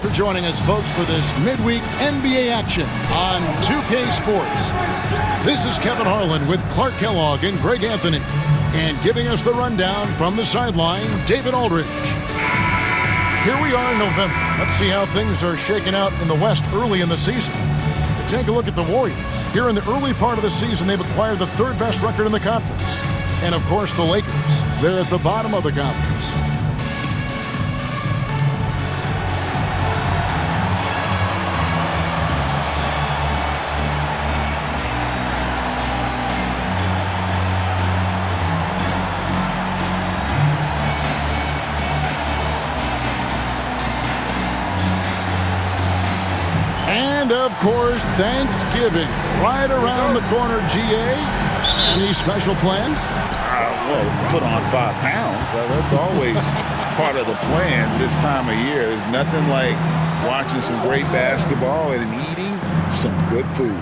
For joining us, folks, for this midweek NBA action on 2K Sports. This is Kevin Harlan with Clark Kellogg and Greg Anthony. And giving us the rundown from the sideline, David Aldridge. Here we are in November. Let's see how things are shaking out in the West early in the season. Take a look at the Warriors. Here in the early part of the season, they've acquired the third best record in the conference. And, of course, the Lakers. They're at the bottom of the conference. And, of course, Thanksgiving right around the corner, GA. Any special plans? Well, put on 5 pounds. That's always part of the plan this time of year. There's nothing like watching some great basketball and eating some good food.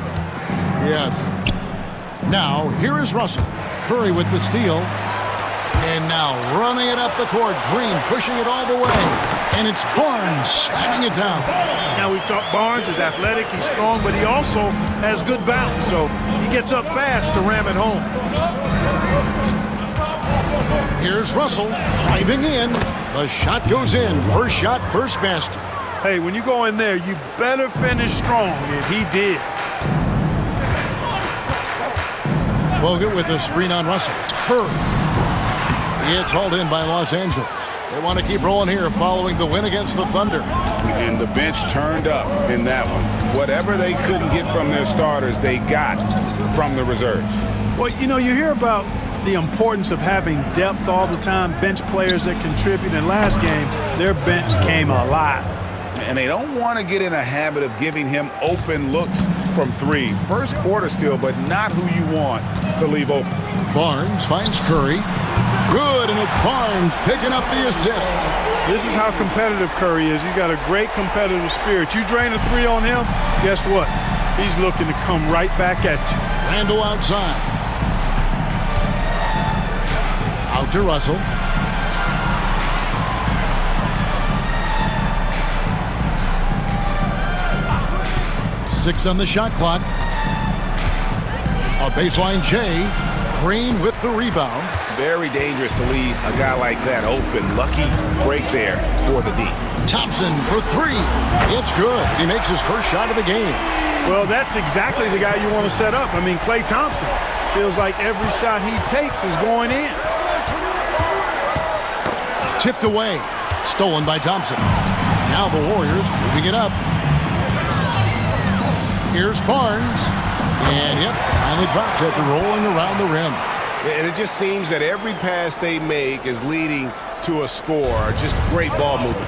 Yes. Now, here is Russell. Curry with the steal. And now running it up the court. Green pushing it all the way. And it's Barnes slamming it down. Now we've talked Barnes is athletic, he's strong, but he also has good balance. So he gets up fast to ram it home. Here's Russell driving in. The shot goes in. First shot, first basket. Hey, when you go in there, you better finish strong, and he did. Bogut with the screen on Russell. Curry. It's hauled in by Los Angeles. They want to keep rolling here following the win against the Thunder. And the bench turned up in that one. Whatever they couldn't get from their starters, they got from the reserves. Well, you know, you hear about the importance of having depth all the time, bench players that contribute. In last game, their bench came alive. And they don't want to get in a habit of giving him open looks from 3. First quarter still, but not who you want to leave open. Barnes finds Curry. Good, and it's Barnes picking up the assist. This is how competitive Curry is. He's got a great competitive spirit. You drain a 3 on him, guess what? He's looking to come right back at you. Randall outside. Out to Russell. Six on the shot clock. A baseline J. Green with the rebound. Very dangerous to leave a guy like that open. Lucky break there for the D. Thompson for 3. It's good. He makes his first shot of the game. Well, that's exactly the guy you want to set up. I mean, Klay Thompson feels like every shot he takes is going in. Tipped away. Stolen by Thompson. Now the Warriors moving it up. Here's Barnes. And, yep, finally drops after rolling around the rim. And it just seems that every pass they make is leading to a score. Just great ball movement.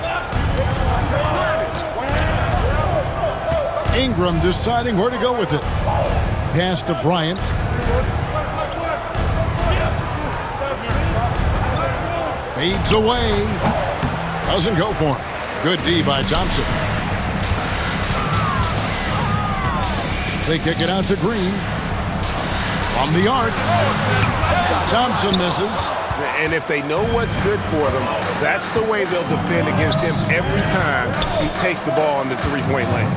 Ingram deciding where to go with it. Pass to Bryant. Fades away. Doesn't go for him. Good D by Thompson. They kick it out to Green. From the arc. Thompson misses. And if they know what's good for them, that's the way they'll defend against him every time he takes the ball in the three-point lane.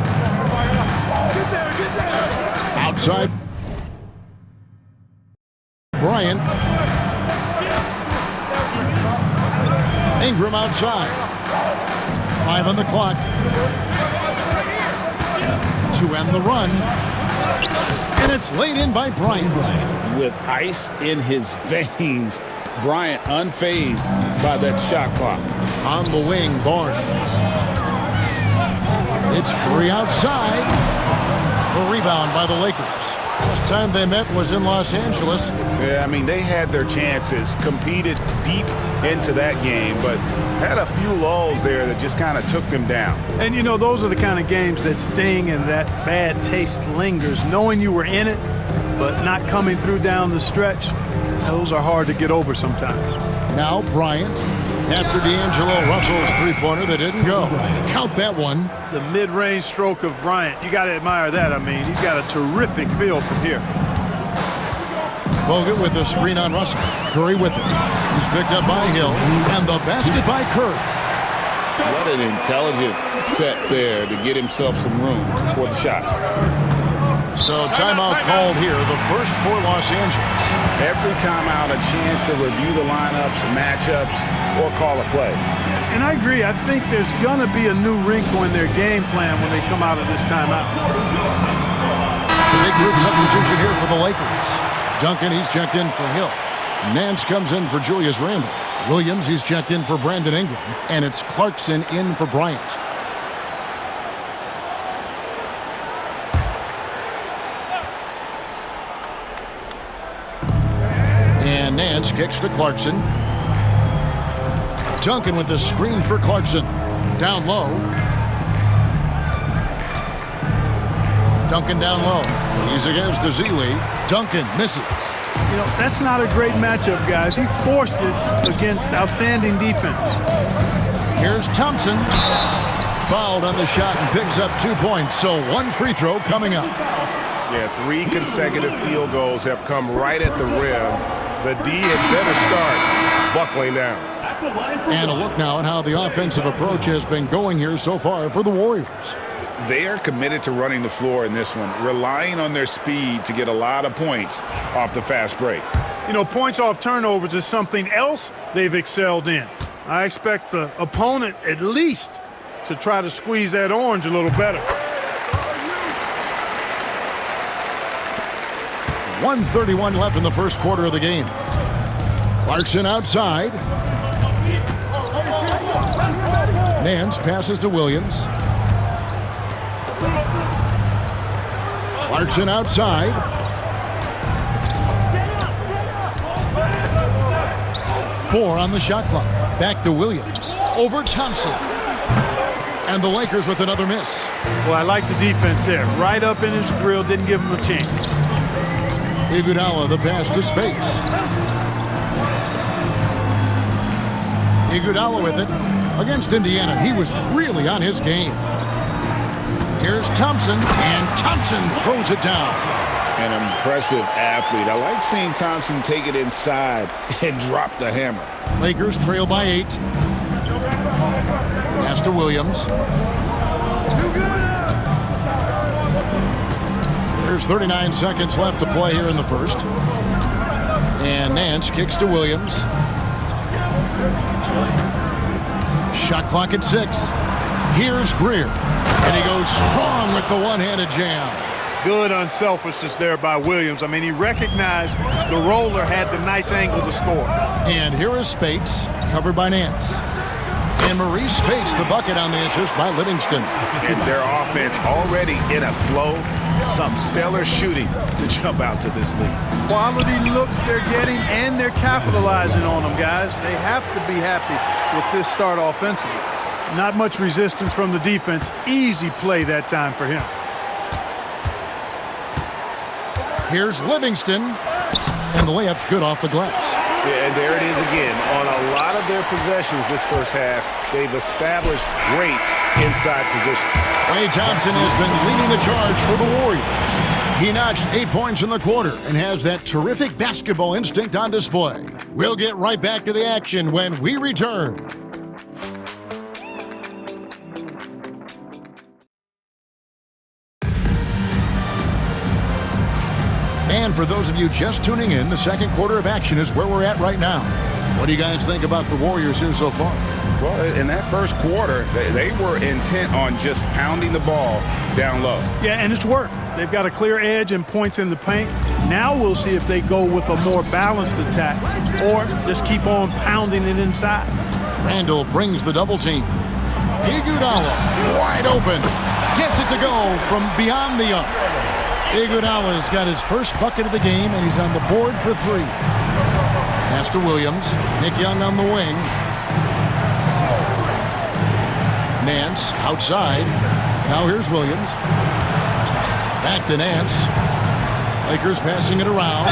Outside. Bryant. Ingram outside. 5 on the clock. To end the run. And it's laid in by Bryant. With ice in his veins, Bryant unfazed by that shot clock. On the wing, Barnes. It's 3 outside. The rebound by the Lakers. Last time they met was in Los Angeles. Yeah, I mean, they had their chances, competed deep into that game, but had a few lulls there that just kind of took them down. And, you know, those are the kind of games that sting and that bad taste lingers. Knowing you were in it, but not coming through down the stretch, those are hard to get over sometimes. Now Bryant, after D'Angelo Russell's three-pointer that didn't go. Count that one. The mid-range stroke of Bryant, you got to admire that. I mean, he's got a terrific feel from here. Bogut with the screen on Russell. Curry with it. He's picked up by Hill. And the basket by Curry. What an intelligent set there to get himself some room for the shot. So timeout called here, the first for Los Angeles. Every timeout a chance to review the lineups, matchups, or call a play. And I agree. I think there's going to be a new wrinkle in their game plan when they come out of this timeout. The big group substitution here for the Lakers. Duncan, he's checked in for Hill. Nance comes in for Julius Randle. Williams, he's checked in for Brandon Ingram. And it's Clarkson in for Bryant. And Nance kicks to Clarkson. Duncan with the screen for Clarkson. Down low. Duncan down low. He's against Ezeli. Duncan misses. You know, that's not a great matchup, guys. He forced it against outstanding defense. Here's Thompson. Fouled on the shot and picks up 2 points. So one free throw coming up. Yeah, 3 consecutive field goals have come right at the rim. The D had better start buckling down. And a look now at how the offensive approach has been going here so far for the Warriors. They are committed to running the floor in this one, relying on their speed to get a lot of points off the fast break. You know, points off turnovers is something else they've excelled in. I expect the opponent at least to try to squeeze that orange a little better. 1:31 left in the first quarter of the game. Clarkson outside. Nance passes to Williams. Clarkson outside. Four on the shot clock. Back to Williams. Over Thompson. And the Lakers with another miss. Well, I like the defense there. Right up in his grill, didn't give him a chance. Iguodala the pass to Spates. Iguodala with it. Against Indiana, he was really on his game. Here's Thompson, and Thompson throws it down. An impressive athlete. I like seeing Thompson take it inside and drop the hammer. Lakers trail by 8. Pass to Williams. There's 39 seconds left to play here in the first. And Nance kicks to Williams. Shot clock at 6. Here's Greer. And he goes strong with the one-handed jam. Good unselfishness there by Williams. I mean, he recognized the roller had the nice angle to score. And here is Spates, covered by Nance. And Maurice Spates, the bucket on the assist by Livingston. And their offense already in a flow. Some stellar shooting to jump out to this league. Quality looks they're getting, and they're capitalizing on them, guys. They have to be happy with this start offensively. Not much resistance from the defense. Easy play that time for him. Here's Livingston. And the layup's good off the glass. Yeah, and there it is again. On a lot of their possessions this first half, they've established great inside position. Klay Thompson has been leading the charge for the Warriors. He notched 8 points in the quarter and has that terrific basketball instinct on display. We'll get right back to the action when we return. And for those of you just tuning in, the second quarter of action is where we're at right now. What do you guys think about the Warriors here so far? Well, in that first quarter, they were intent on just pounding the ball down low. Yeah, and it's worked. They've got a clear edge and points in the paint. Now we'll see if they go with a more balanced attack or just keep on pounding it inside. Randall brings the double team. Iguodala wide open. Gets it to go from beyond the arc. Iguodala's got his first bucket of the game, and he's on the board for 3. Pass to Williams. Nick Young on the wing. Nance outside. Now here's Williams. Back to Nance. Lakers passing it around.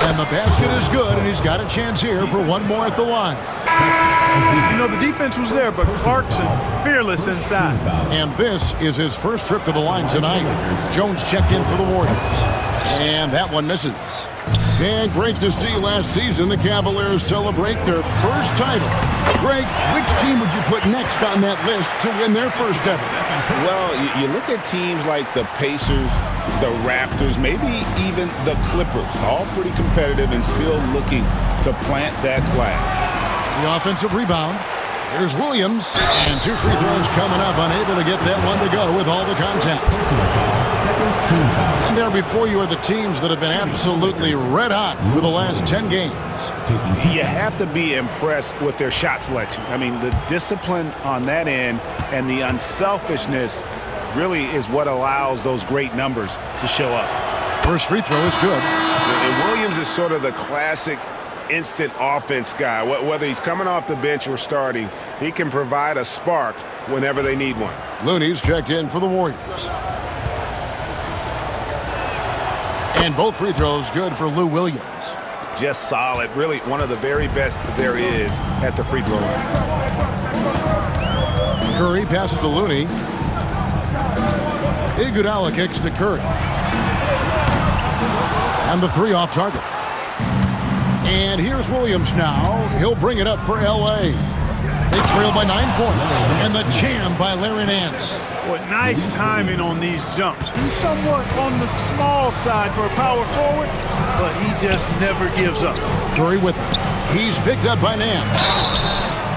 And the basket is good, and he's got a chance here for one more at the line. You know, the defense was there, but Clarkson fearless inside. And this is his first trip to the line tonight. Jones checked in for the Warriors. And that one misses. And great to see last season the Cavaliers celebrate their first title. Greg, which team would you put next on that list to win their first ever? Well, you look at teams like the Pacers, the Raptors, maybe even the Clippers, all pretty competitive and still looking to plant that flag. The offensive rebound. Here's Williams, and 2 free throws coming up, unable to get that one to go with all the contact. And there before you are the teams that have been absolutely red hot for the last 10 games. You have to be impressed with their shot selection. I mean, the discipline on that end and the unselfishness really is what allows those great numbers to show up. First free throw is good. And Williams is sort of the classic instant offense guy. Whether he's coming off the bench or starting, he can provide a spark whenever they need one. Looney's checked in for the Warriors. And both free throws good for Lou Williams. Just solid. Really one of the very best there is at the free throw line. Curry passes to Looney. Iguodala kicks to Curry. And the three off target. And here's Williams now. He'll bring it up for L.A. They trail by 9 points. And the jam by Larry Nance. What nice timing on these jumps. He's somewhat on the small side for a power forward, but he just never gives up. Curry with him. He's picked up by Nance.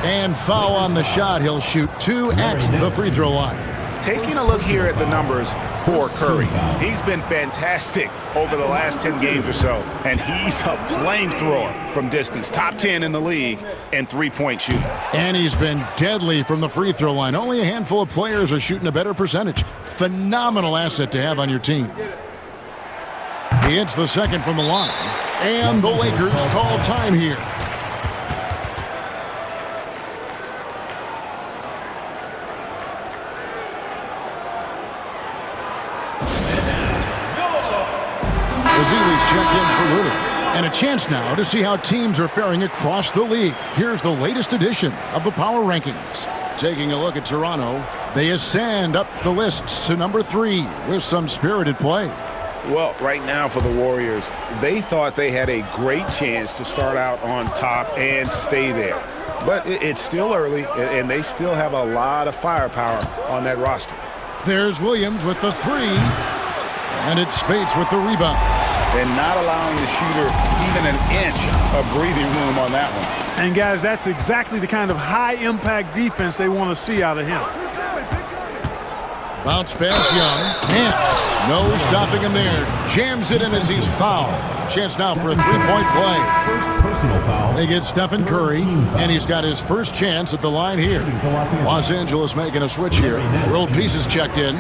And foul on the shot. He'll shoot 2 at the free throw line. Taking a look here at the numbers for Curry. He's been fantastic over the last 10 games or so, and he's a flamethrower from distance. Top 10 in the league in three-point shooting. And he's been deadly from the free throw line. Only a handful of players are shooting a better percentage. Phenomenal asset to have on your team. He hits the second from the line. And the Lakers call time here. Ezeli's checked in for Looney. And a chance now to see how teams are faring across the league. Here's the latest edition of the Power Rankings. Taking a look at Toronto, they ascend up the list to number 3 with some spirited play. Well, right now for the Warriors, they thought they had a great chance to start out on top and stay there. But it's still early, and they still have a lot of firepower on that roster. There's Williams with the 3. And it's Spates with the rebound. And not allowing the shooter even an inch of breathing room on that one. And guys, that's exactly the kind of high-impact defense they want to see out of him. Bounce pass Young. Nance, no stopping him there. Jams it in as he's fouled. Chance now for a 3-point play. First personal foul. They get Stephen Curry, and he's got his first chance at the line here. Los Angeles making a switch here. World Pieces checked in.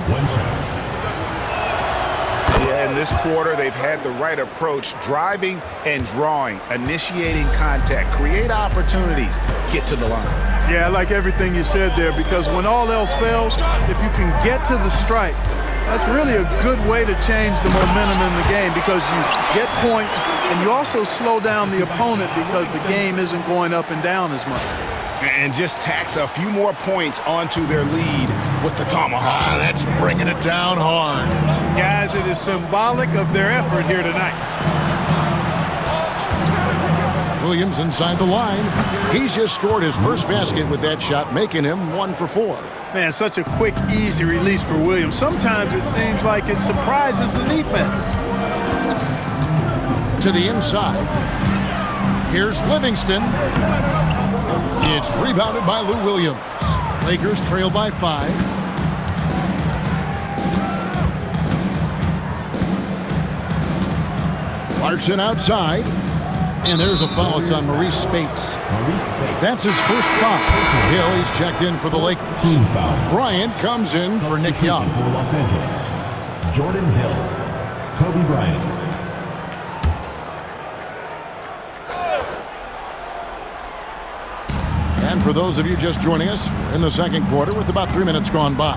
Yeah, in this quarter, they've had the right approach, driving and drawing, initiating contact, create opportunities, get to the line. Yeah, I like everything you said there, because when all else fails, if you can get to the strike, that's really a good way to change the momentum in the game, because you get points and you also slow down the opponent because the game isn't going up and down as much. And just tax a few more points onto their lead with the tomahawk. That's bringing it down hard. Guys, it is symbolic of their effort here tonight. Williams inside the line. He's just scored his first basket with that shot, making him 1 for 4. Man, such a quick, easy release for Williams. Sometimes it seems like it surprises the defense. To the inside. Here's Livingston. It's rebounded by Lou Williams. Lakers trail by 5. Clarkson outside. And there's a foul. It's on Maurice Spates. That's his first foul. Hill, he's checked in for the Lakers. Team foul. Bryant comes in for Nick Young. For Los Angeles. Jordan Hill. Kobe Bryant. And for those of you just joining us, we're in the second quarter with about 3 minutes gone by.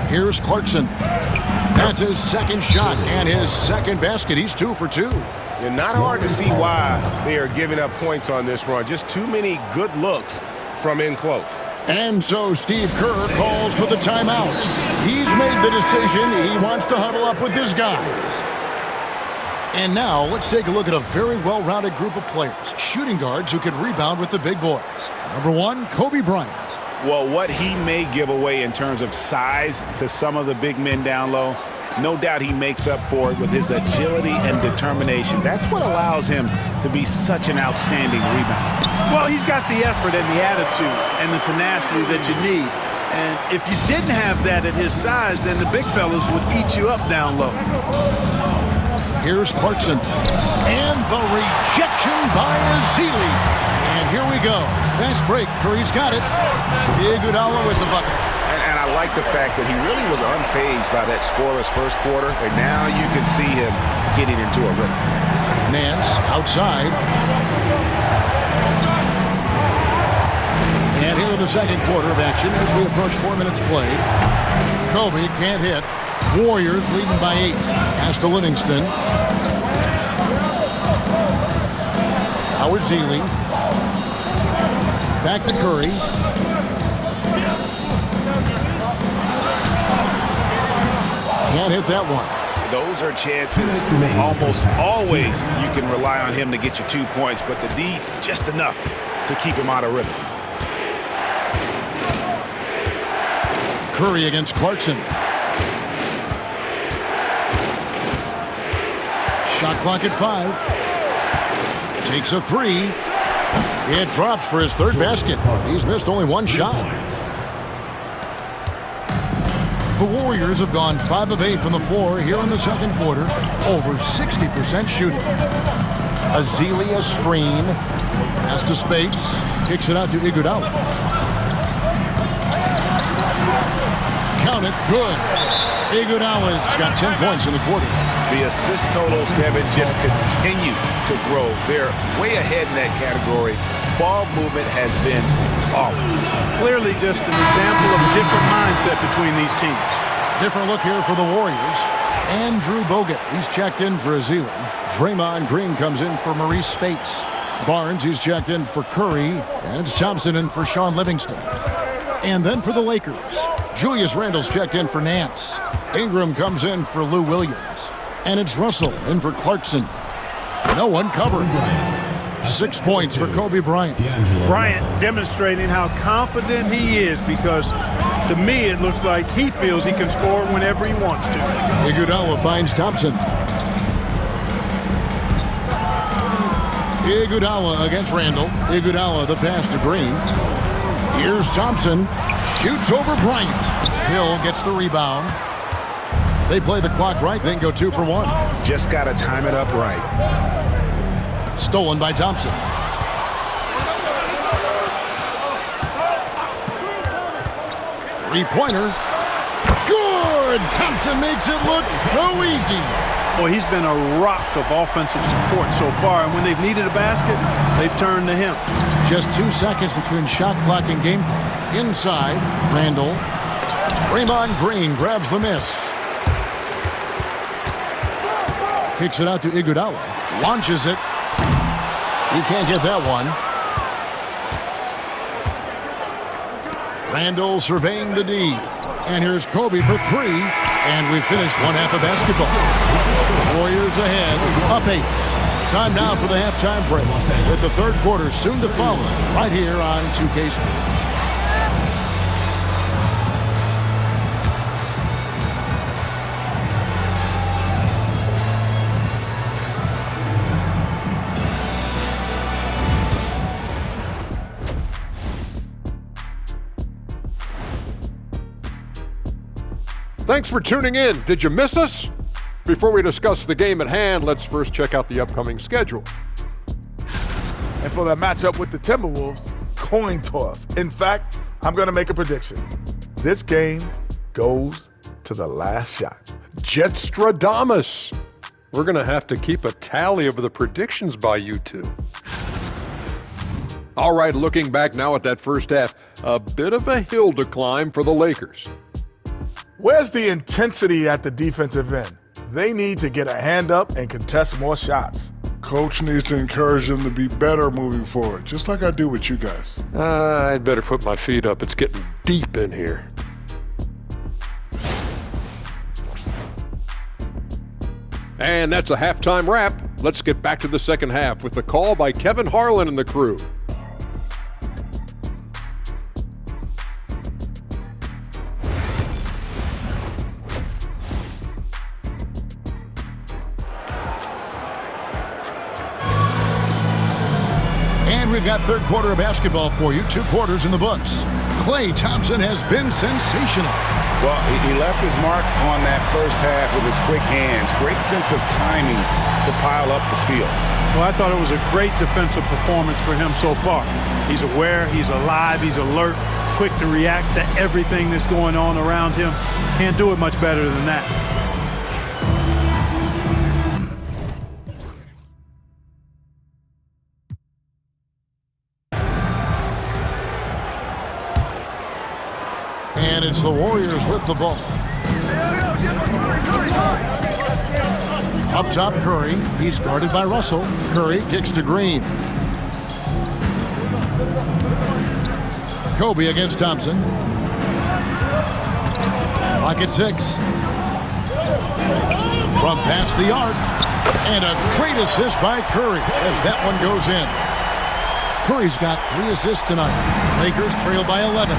Here's Clarkson. That's his second shot and his second basket. He's 2 for 2. And not hard to see why they are giving up points on this run. Just too many good looks from in close. And so Steve Kerr calls for the timeout. He's made the decision. He wants to huddle up with his guys. And now let's take a look at a very well-rounded group of players, shooting guards who can rebound with the big boys. Number 1, Kobe Bryant. Well, what he may give away in terms of size to some of the big men down low, no doubt he makes up for it with his agility and determination. That's what allows him to be such an outstanding rebounder. Well, he's got the effort and the attitude and the tenacity that you need. And if you didn't have that at his size, then the big fellas would eat you up down low. Here's Clarkson. And the rejection by Ezeli. And here we go. Fast break. Curry's got it. Iguodala with the bucket. And I like the fact that he really was unfazed by that scoreless first quarter. And now you can see him getting into a rhythm. Nance outside. And here in the second quarter of action as we approach 4 minutes played. Kobe can't hit. Warriors leading by 8. Pass to Livingston. Now Ezeli. Back to Curry. Can't hit that one. Those are chances almost always you can rely on him to get you 2 points, but the D just enough to keep him out of rhythm. Curry against Clarkson. Shot clock at 5. Takes a 3. It drops for his third basket. He's missed only 1 shot. The Warriors have gone 5 of 8 from the floor here in the second quarter. Over 60% shooting. Ezeli a screen. Pass to Spates. Kicks it out to Iguodala. Count it. Good. Iguodala's got 10 points in the quarter. The assist totals, Kevin, just continue to grow. They're way ahead in that category. Ball movement has been flawless. Clearly just an example of a different mindset between these teams. Different look here for the Warriors. Andrew Bogut, he's checked in for Ezeli. Draymond Green comes in for Maurice Spates. Barnes, he's checked in for Curry. And it's Thompson in for Sean Livingston. And then for the Lakers, Julius Randle's checked in for Nance. Ingram comes in for Lou Williams. And it's Russell in for Clarkson. No one covered. 6 points for Kobe Bryant. Bryant demonstrating how confident he is, because to me it looks like he feels he can score whenever he wants to. Iguodala finds Thompson. Iguodala against Randle. Iguodala the pass to Green. Here's Thompson. Shoots over Bryant. Hill gets the rebound. They play the clock right, then go 2 for 1. Just got to time it up right. Stolen by Thompson. Three-pointer. Good! Thompson makes it look so easy. Well, he's been a rock of offensive support so far, and when they've needed a basket, they've turned to him. Just 2 seconds between shot clock and game clock. Inside, Randle. Draymond Green grabs the miss. Kicks it out to Iguodala. Launches it. He can't get that one. Randle surveying the D. And here's Kobe for 3. And we finish one half of basketball. Warriors ahead, up 8. Time now for the halftime break, with the third quarter soon to follow, right here on 2K Sports. Thanks for tuning in. Did you miss us? Before we discuss the game at hand, let's first check out the upcoming schedule. And for that matchup with the Timberwolves, coin toss. In fact, I'm going to make a prediction. This game goes to the last shot. Jetstradamus. We're going to have to keep a tally of the predictions by you two. All right, looking back now at that first half, a bit of a hill to climb for the Lakers. Where's the intensity at the defensive end? They need to get a hand up and contest more shots. Coach needs to encourage them to be better moving forward, just like I do with you guys. I'd better put my feet up. It's getting deep in here. And that's a halftime wrap. Let's get back to the second half with the call by Kevin Harlan and the crew. And we've got third quarter of basketball for you. 2 quarters in the books. Klay Thompson has been sensational. Well, he left his mark on that first half with his quick hands. Great sense of timing to pile up the steals. Well, I thought it was a great defensive performance for him so far. He's aware, he's alive, he's alert, quick to react to everything that's going on around him. Can't do it much better than that. And it's the Warriors with the ball. Up top, Curry. He's guarded by Russell. Curry kicks to Green. Kobe against Thompson. Lock at 6. From past the arc. And a great assist by Curry as that one goes in. Curry's got 3 assists tonight. Lakers trail by 11.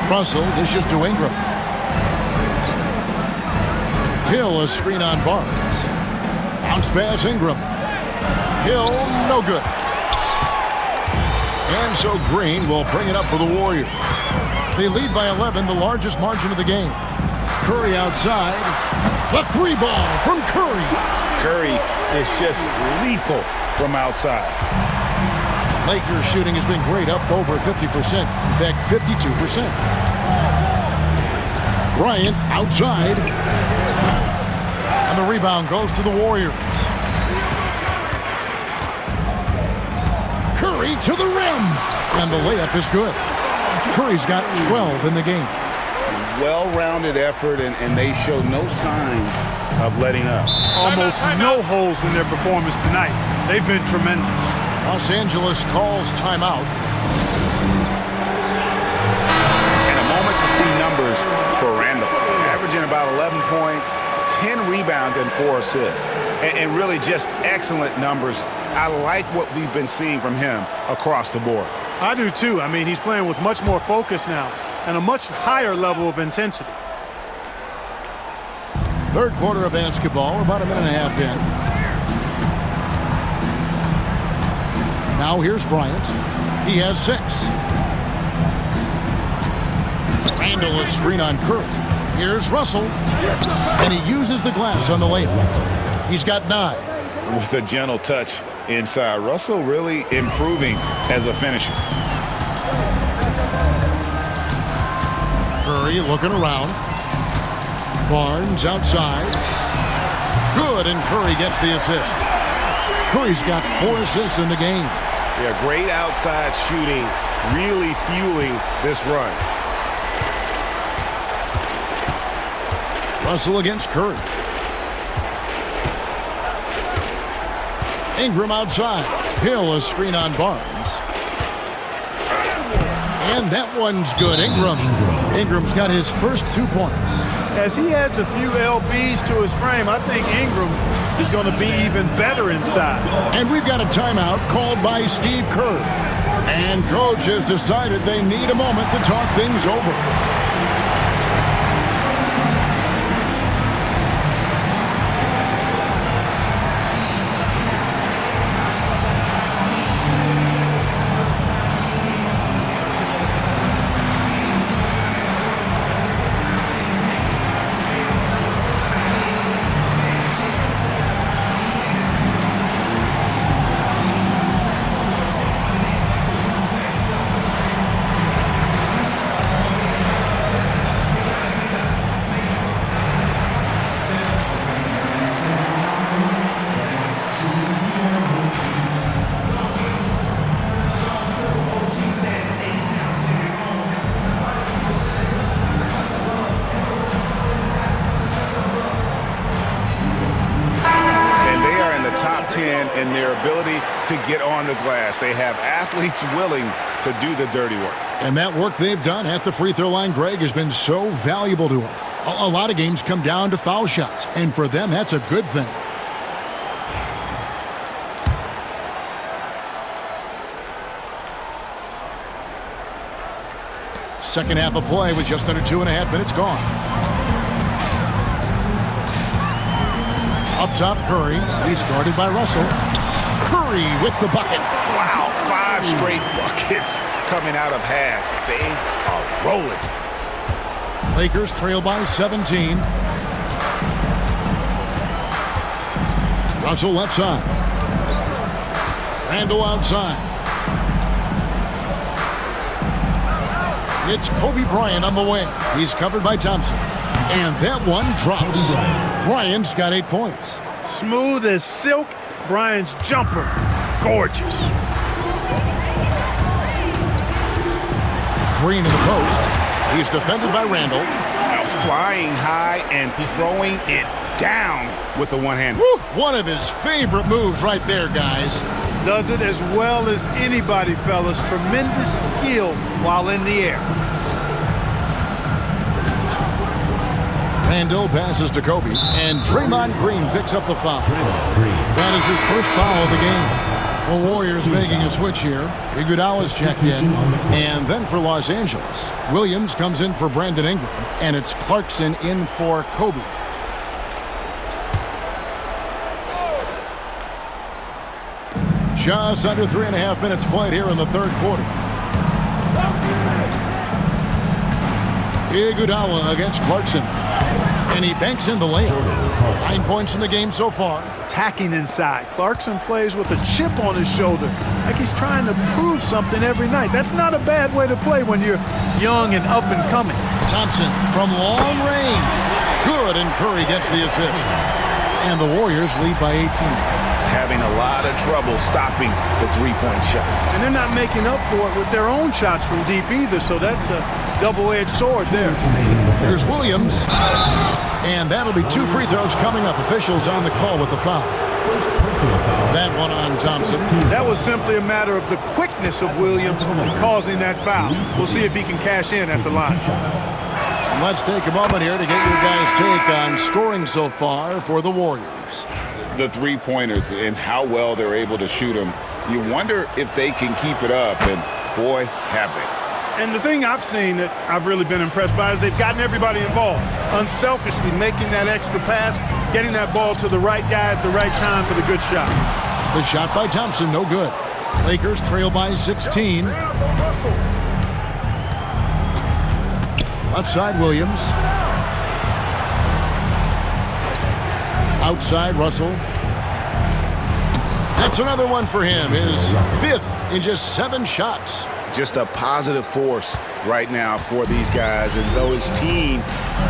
Russell dishes to Ingram. Hill, a screen on Barnes. Bounce pass, Ingram. Hill, no good. And so Green will bring it up for the Warriors. They lead by 11, the largest margin of the game. Curry outside. The 3 ball from Curry. Curry is just lethal from outside. Lakers shooting has been great, up over 50%. In fact, 52%. Bryant outside. And the rebound goes to the Warriors. Curry to the rim. And the layup is good. Curry's got 12 in the game. Well-rounded effort, and they show no signs of letting up. Almost no holes in their performance tonight. They've been tremendous. Los Angeles calls timeout. And a moment to see numbers for Randall. Averaging about 11 points, 10 rebounds, and 4 assists. And really just excellent numbers. I like what we've been seeing from him across the board. I do too. I mean, he's playing with much more focus now and a much higher level of intensity. Third quarter of basketball, about a minute and a half in. Now here's Bryant. He has 6. Randall is screen on Curry. Here's Russell. And he uses the glass on the layup. He's got 9. With a gentle touch inside. Russell really improving as a finisher. Curry looking around. Barnes outside. Good, and Curry gets the assist. Curry's got 4 assists in the game. Yeah, great outside shooting, really fueling this run. Russell against Curry. Ingram outside. Hill, a screen on Barnes. And that one's good. Ingram's got his first 2 points. As he adds a few LBs to his frame, I think Ingram is going to be even better inside. And we've got a timeout called by Steve Kerr. And coach has decided they need a moment to talk things over. in their ability to get on the glass. They have athletes willing to do the dirty work. And that work they've done at the free throw line, Greg, has been so valuable to them. A lot of games come down to foul shots, and for them, that's a good thing. Second half of play with just under 2.5 minutes gone. Up top, Curry. He's guarded by Russell. Curry with the bucket. Wow, 5 straight buckets coming out of half. They are rolling. Lakers trail by 17. Russell left side. Randall outside. It's Kobe Bryant on the wing. He's covered by Thompson. And that one drops. Bryant's got 8 points. Smooth as silk. Bryant's jumper. Gorgeous. Green in the post. He's defended by Randall. Flying high and throwing it down with the one hand. One of his favorite moves right there, guys. Does it as well as anybody, fellas. Tremendous skill while in the air. Randall passes to Kobe, and Draymond Green picks up the foul. That is his first foul of the game. The Warriors making a switch here. Iguodala's checked in. And then for Los Angeles, Williams comes in for Brandon Ingram, and it's Clarkson in for Kobe. Just under 3.5 minutes played here in the third quarter. Iguodala against Clarkson. And he banks in the layup. 9 points in the game so far. Attacking inside. Clarkson plays with a chip on his shoulder, like he's trying to prove something every night. That's not a bad way to play when you're young and up and coming. Thompson from long range. Good, and Curry gets the assist. And the Warriors lead by 18. Having a lot of trouble stopping the three-point shot. And they're not making up for it with their own shots from deep either, so that's a double-edged sword there. Here's Williams. And that'll be 2 free throws coming up. Officials on the call with the foul. That one on Thompson. That was simply a matter of the quickness of Williams causing that foul. We'll see if he can cash in at the line. And let's take a moment here to get your guys' take on scoring so far for the Warriors. The three-pointers and how well they're able to shoot them. You wonder if they can keep it up, and boy, have they. And the thing I've seen that I've really been impressed by is they've gotten everybody involved. Unselfishly making that extra pass, getting that ball to the right guy at the right time for the good shot. The shot by Thompson, no good. Lakers trail by 16. Left side, Williams. Outside, Russell. That's another one for him. His 5th in just 7 shots. Just a positive force right now for these guys. And though his team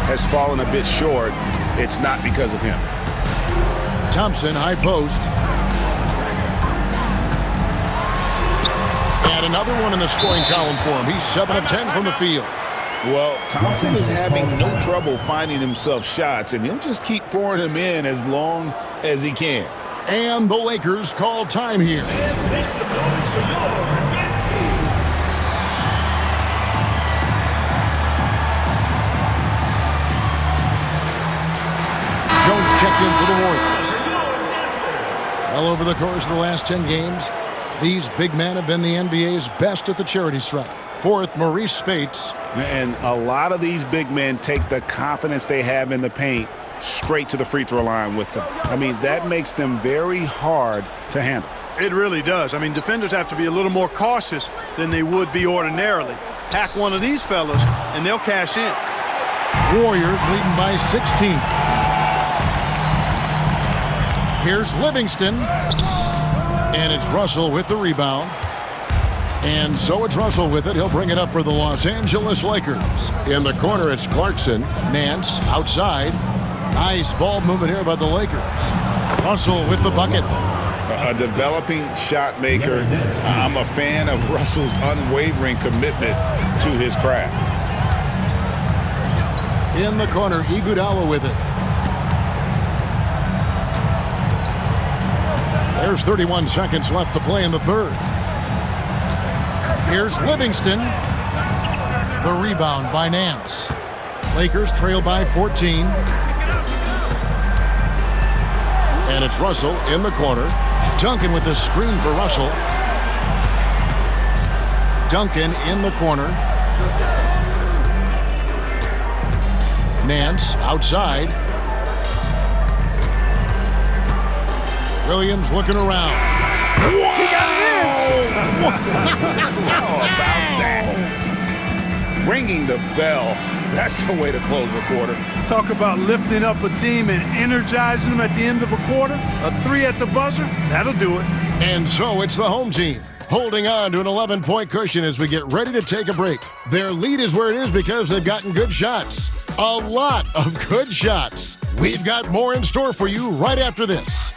has fallen a bit short, it's not because of him. Thompson, high post. And another one in the scoring column for him. He's 7 of 10 from the field. Well, Thompson is having no trouble finding himself shots, and he'll just keep pouring them in as long as he can. And the Lakers call time here. Jones checked in for the Warriors. Well, over the course of the last 10 games, these big men have been the NBA's best at the charity stripe. 4th, Maurice Spates. And a lot of these big men take the confidence they have in the paint straight to the free throw line with them. I mean, that makes them very hard to handle. It really does. I mean, defenders have to be a little more cautious than they would be ordinarily. Hack one of these fellas, and they'll cash in. Warriors leading by 16. Here's Livingston. And it's Russell with the rebound. And so it's Russell with it. He'll bring it up for the Los Angeles Lakers. In the corner, it's Clarkson. Nance outside. Nice ball movement here by the Lakers. Russell with the bucket. A developing shot maker. I'm a fan of Russell's unwavering commitment to his craft. In the corner, Iguodala with it. There's 31 seconds left to play in the third. Here's Livingston. The rebound by Nance. Lakers trail by 14. And it's Russell in the corner. Duncan with the screen for Russell. Duncan in the corner. Nance outside. Williams looking around. He got it in! How about that? Ringing the bell. That's the way to close a quarter. Talk about lifting up a team and energizing them at the end of a quarter. A 3 at the buzzer, that'll do it. And so it's the home team holding on to an 11-point cushion as we get ready to take a break. Their lead is where it is because they've gotten good shots. A lot of good shots. We've got more in store for you right after this.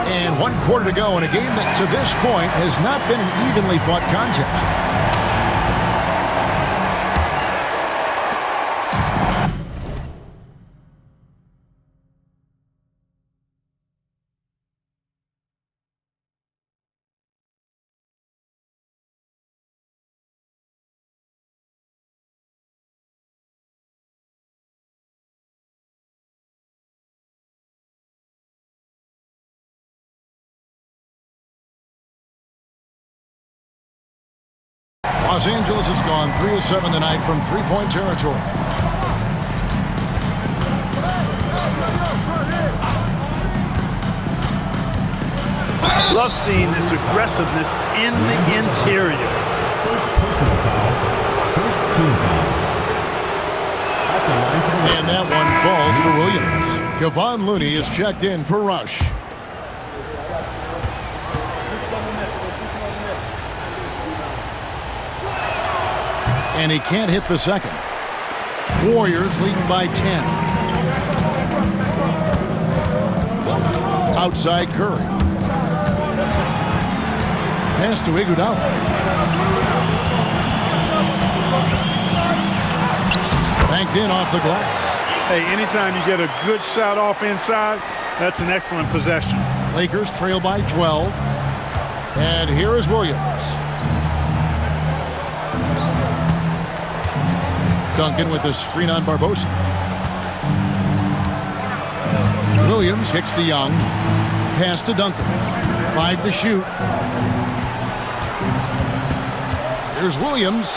And 1 quarter to go in a game that to this point has not been an evenly fought contest. Los Angeles has gone 3 of 7 tonight from three-point territory. Love seeing this aggressiveness in the interior. First personal foul. First team foul. At the line for the And that one falls for Williams. Kevon Looney is checked in for Rush. And he can't hit the second. Warriors leading by 10. Outside Curry. Pass to Iguodala. Banked in off the glass. Hey, anytime you get a good shot off inside, that's an excellent possession. Lakers trail by 12. And here is Williams. Duncan with a screen on Barbosa. Williams kicks to Young. Pass to Duncan. 5 to shoot. Here's Williams.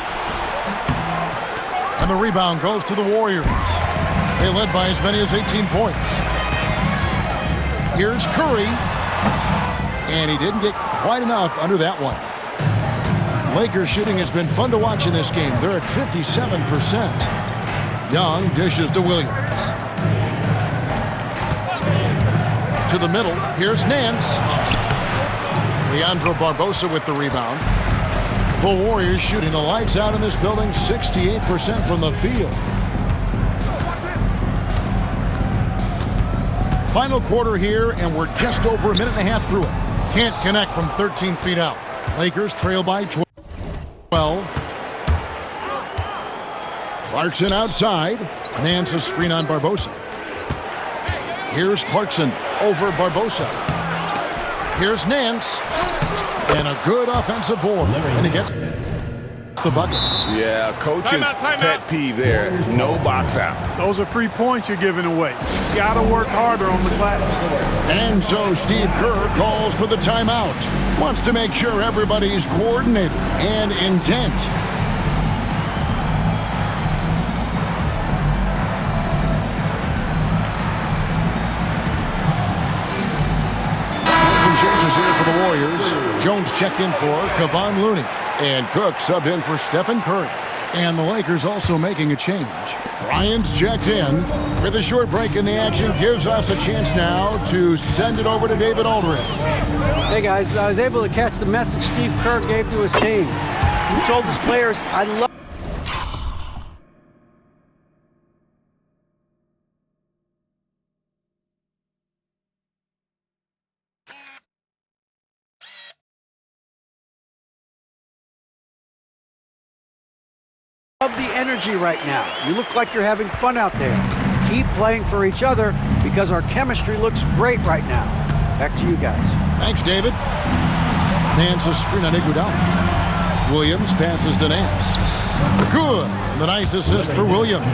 And the rebound goes to the Warriors. They led by as many as 18 points. Here's Curry. And he didn't get quite enough under that one. Lakers shooting has been fun to watch in this game. They're at 57%. Young dishes to Williams. To the middle. Here's Nance. Leandro Barbosa with the rebound. The Warriors shooting the lights out in this building, 68% from the field. Final quarter here, and we're just over a minute and a half through it. Can't connect from 13 feet out. Lakers trail by 12. Clarkson outside. Nance a screen on Barbosa. Here's Clarkson over Barbosa. Here's Nance. And a good offensive board. And he gets the bucket. Yeah, coach's pet peeve there. No box out. Those are free points you're giving away. You gotta work harder on the glass. And so Steve Kerr calls for the timeout. Wants to make sure everybody's coordinated and intent. Some changes here for the Warriors. Jones checked in for Kevon Looney. And Cook subbed in for Stephen Curry. And the Lakers also making a change. Bryant's checked in. With a short break in the action, gives us a chance now to send it over to David Aldridge. Hey guys, I was able to catch the message Steve Kerr gave to his team. He told his players, I love Love the energy right now. You look like you're having fun out there. Keep playing for each other because our chemistry looks great right now. Back to you guys. Thanks, David. Nance a screen on Iguodala. Williams passes to Nance. Good. And the nice assist for Williams.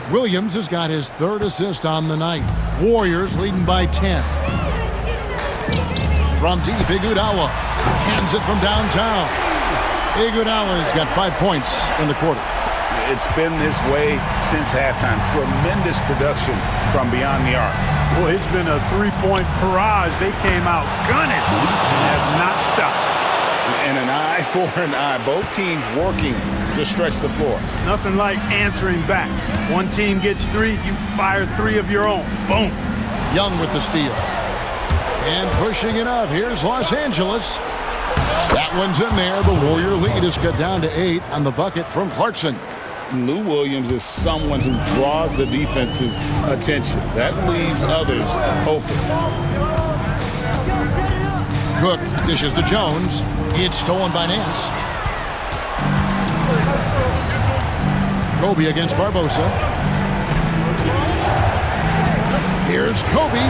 Williams has got his 3rd assist on the night. Warriors leading by 10. From deep, Iguodala hands it from downtown. Iguodala's got 5 points in the quarter. It's been this way since halftime. Tremendous production from beyond the arc. Well, it's been a 3-point barrage. They came out gunning and have not stopped. And an eye for an eye. Both teams working to stretch the floor. Nothing like answering back. One team gets 3, you fire 3 of your own. Boom. Young with the steal. And pushing it up. Here's Los Angeles. That one's in there. The Warrior lead is cut down to 8 on the bucket from Clarkson. Lou Williams is someone who draws the defense's attention. That leaves others open. Cook dishes to Jones. It's stolen by Nance. Kobe against Barbosa. Here's Kobe.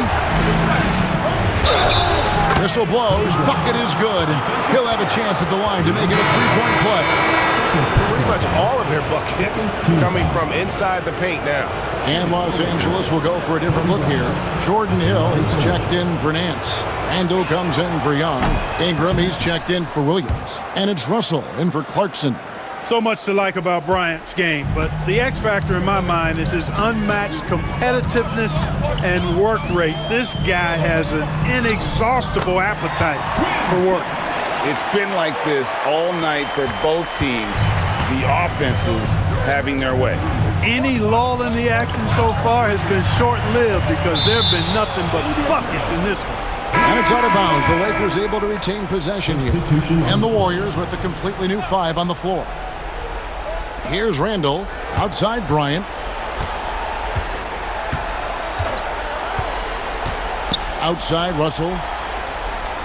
Whistle blows. Bucket is good. And he'll have a chance at the line to make it a 3-point play. Pretty much all of their buckets coming from inside the paint now. And Los Angeles will go for a different look here. Jordan Hill, he's checked in for Nance. Randall comes in for Young. Ingram, he's checked in for Williams. And it's Russell in for Clarkson. So much to like about Bryant's game, but the X factor in my mind is his unmatched competitiveness and work rate. This guy has an inexhaustible appetite for work. It's been like this all night for both teams. The offenses having their way. Any lull in the action so far has been short-lived because there have been nothing but buckets in this one. And it's out of bounds. The Lakers able to retain possession here. And the Warriors with a completely new 5 on the floor. Here's Randall. Outside Bryant. Outside Russell.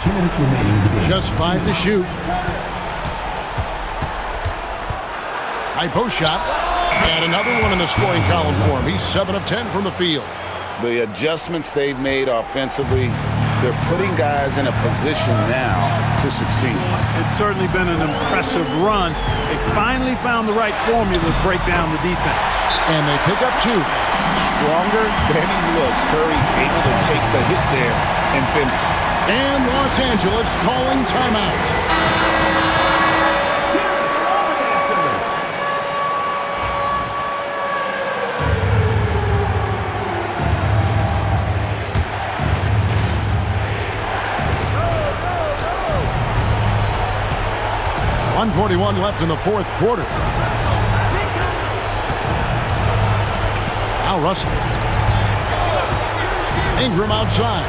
2 minutes remaining. Just 5 to shoot. High post shot. And another one in the scoring column for him. He's 7 of 10 from the field. The adjustments they've made offensively, they're putting guys in a position now to succeed. It's certainly been an impressive run. They finally found the right formula to break down the defense. And they pick up 2. Stronger than he looks. Curry able to take the hit there and finish. And Los Angeles calling timeout. .141 left in the 4th quarter. Now Russell. Ingram outside.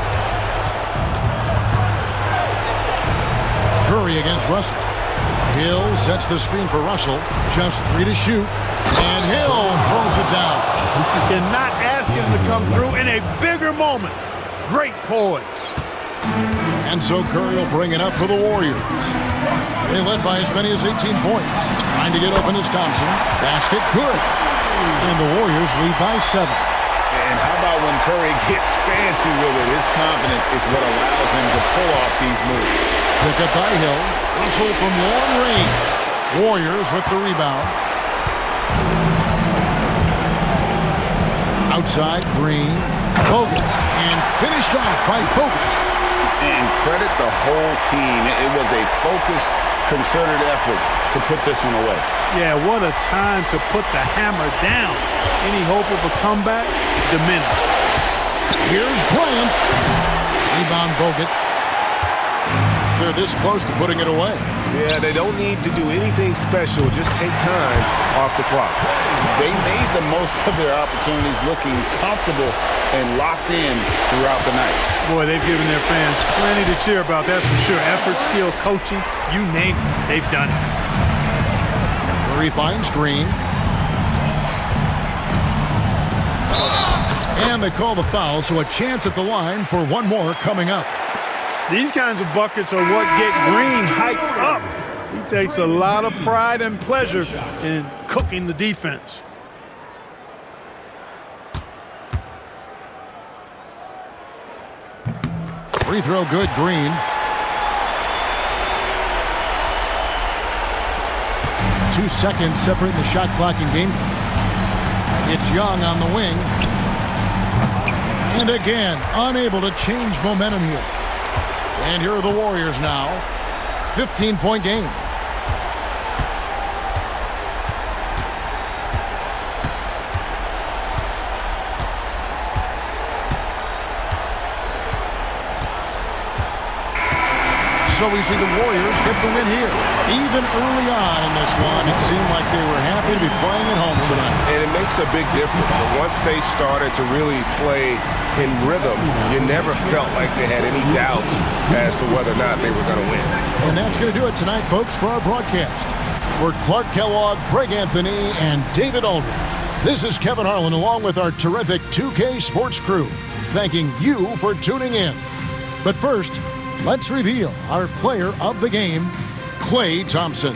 Curry against Russell. Hill sets the screen for Russell. Just 3 to shoot. And Hill throws it down. You cannot ask him to come through in a bigger moment. Great poise. And so Curry will bring it up for the Warriors. They led by as many as 18 points. Trying to get open is Thompson. Basket good. And the Warriors lead by 7. And how about when Curry gets fancy with it? His confidence is what allows him to pull off these moves. Pick up by Hill. Russell from long range. Warriors with the rebound. Outside Green. Bogut. And finished off by Bogut. And credit the whole team. It was a focused, concerted effort to put this one away. Yeah, what a time to put the hammer down. Any hope of a comeback diminished. Here's Bryant. Rebound Bogut. They're this close to putting it away. Yeah, they don't need to do anything special. Just take time off the clock. They made the most of their opportunities, looking comfortable and locked in throughout the night. Boy, they've given their fans plenty to cheer about, that's for sure. Effort, skill, coaching, you name it, they've done it. Curry finds Green. And they call the foul, so a chance at the line for one more coming up. These kinds of buckets are what get Green hyped up. He takes a lot of pride and pleasure in cooking the defense. Free throw good, Green. 2 seconds separating the shot clock and game. It's Young on the wing. And again, unable to change momentum here. And here are the Warriors now. 15-point game. So we see the Warriors get the win here. Even early on in this one, it seemed like they were happy to be playing at home tonight. And it makes a big difference. And once they started to really play in rhythm, you never felt like they had any doubts as to whether or not they were going to win. And that's going to do it tonight, folks, for our broadcast. For Clark Kellogg, Greg Anthony, and David Aldridge, this is Kevin Harlan along with our terrific 2K Sports crew, thanking you for tuning in. But first, let's reveal our player of the game, Klay Thompson.